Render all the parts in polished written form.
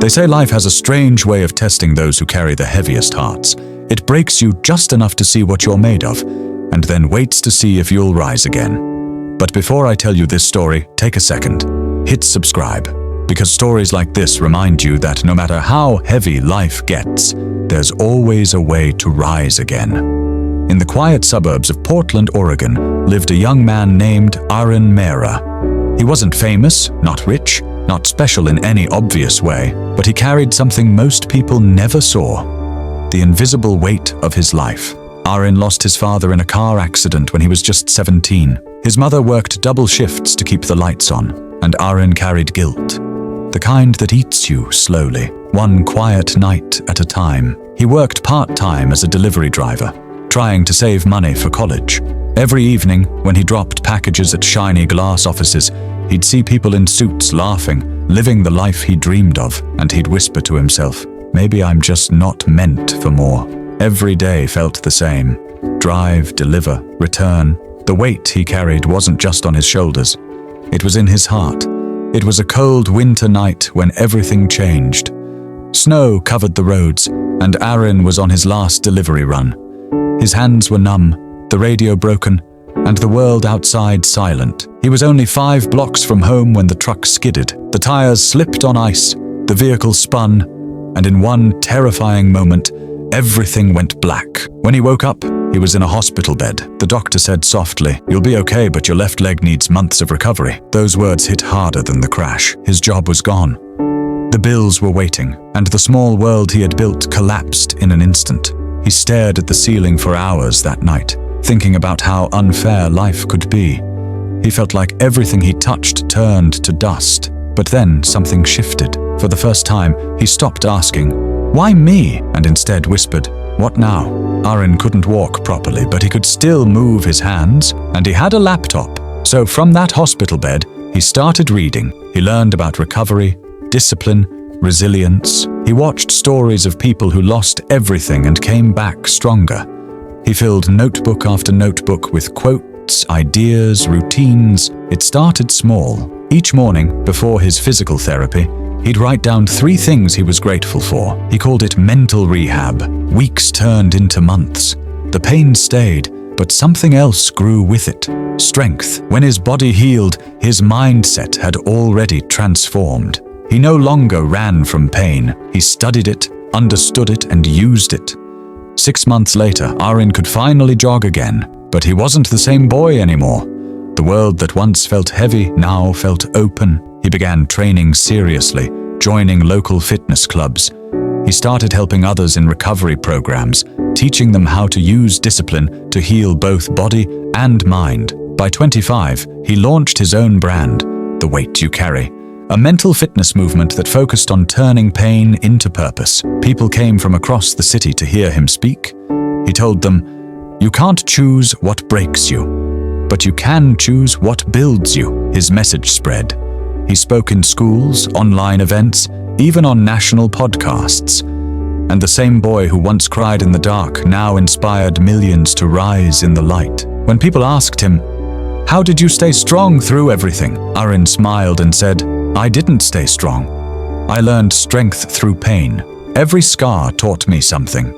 They say life has a strange way of testing those who carry the heaviest hearts. It breaks you just enough to see what you're made of, and then waits to see if you'll rise again. But before I tell you this story, take a second. Hit subscribe, because stories like this remind you that no matter how heavy life gets, there's always a way to rise again. In the quiet suburbs of Portland, Oregon, lived a young man named Arin. He wasn't famous, not rich, not special in any obvious way, but he carried something most people never saw: the invisible weight of his life. Arin lost his father in a car accident when he was just 17. His mother worked double shifts to keep the lights on, and Arin carried guilt. The kind that eats you slowly, one quiet night at a time. He worked part-time as a delivery driver, trying to save money for college. Every evening, when he dropped packages at shiny glass offices, he'd see people in suits laughing, living the life he dreamed of, and he'd whisper to himself, "Maybe I'm just not meant for more." Every day felt the same. Drive, deliver, return. The weight he carried wasn't just on his shoulders. It was in his heart. It was a cold winter night when everything changed. Snow covered the roads, and Arin was on his last delivery run. His hands were numb, the radio broken, and the world outside silent. He was only 5 blocks from home when the truck skidded. The tires slipped on ice, the vehicle spun, and in one terrifying moment, everything went black. When he woke up, he was in a hospital bed. The doctor said softly, "You'll be okay, but your left leg needs months of recovery." Those words hit harder than the crash. His job was gone. The bills were waiting, and the small world he had built collapsed in an instant. He stared at the ceiling for hours that night, thinking about how unfair life could be. He felt like everything he touched turned to dust. But then something shifted. For the first time, he stopped asking, "Why me?" and instead whispered, "What now?" Arin couldn't walk properly, but he could still move his hands, and he had a laptop. So from that hospital bed, he started reading. He learned about recovery, discipline, resilience. He watched stories of people who lost everything and came back stronger. He filled notebook after notebook with quotes, ideas, routines. It started small. Each morning, before his physical therapy, he'd write down 3 things he was grateful for. He called it mental rehab. Weeks turned into months. The pain stayed, but something else grew with it. Strength. When his body healed, his mindset had already transformed. He no longer ran from pain. He studied it, understood it, and used it. 6 months later, Arin could finally jog again, but he wasn't the same boy anymore. The world that once felt heavy now felt open. He began training seriously, joining local fitness clubs. He started helping others in recovery programs, teaching them how to use discipline to heal both body and mind. By 25, he launched his own brand, The Weight You Carry, a mental fitness movement that focused on turning pain into purpose. People came from across the city to hear him speak. He told them, "You can't choose what breaks you, but you can choose what builds you." His message spread. He spoke in schools, online events, even on national podcasts. And the same boy who once cried in the dark now inspired millions to rise in the light. When people asked him, "How did you stay strong through everything?" Arin smiled and said, "I didn't stay strong. I learned strength through pain. Every scar taught me something.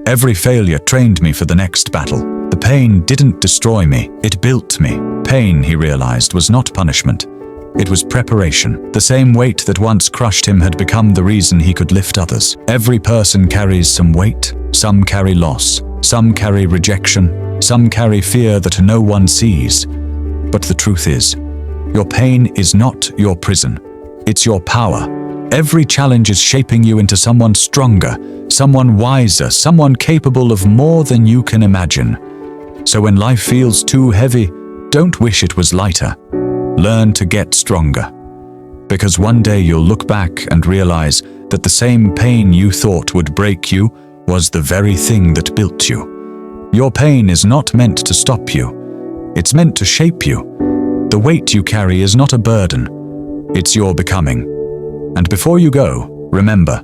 Every failure trained me for the next battle. The pain didn't destroy me, it built me." Pain, he realized, was not punishment. It was preparation. The same weight that once crushed him had become the reason he could lift others. Every person carries some weight. Some carry loss. Some carry rejection. Some carry fear that no one sees. But the truth is, your pain is not your prison. It's your power. Every challenge is shaping you into someone stronger, someone wiser, someone capable of more than you can imagine. So when life feels too heavy, don't wish it was lighter. Learn to get stronger. Because one day you'll look back and realize that the same pain you thought would break you was the very thing that built you. Your pain is not meant to stop you. It's meant to shape you. The weight you carry is not a burden. It's your becoming. And before you go, remember,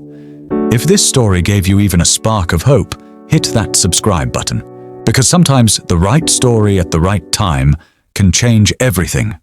if this story gave you even a spark of hope, hit that subscribe button. Because sometimes the right story at the right time can change everything.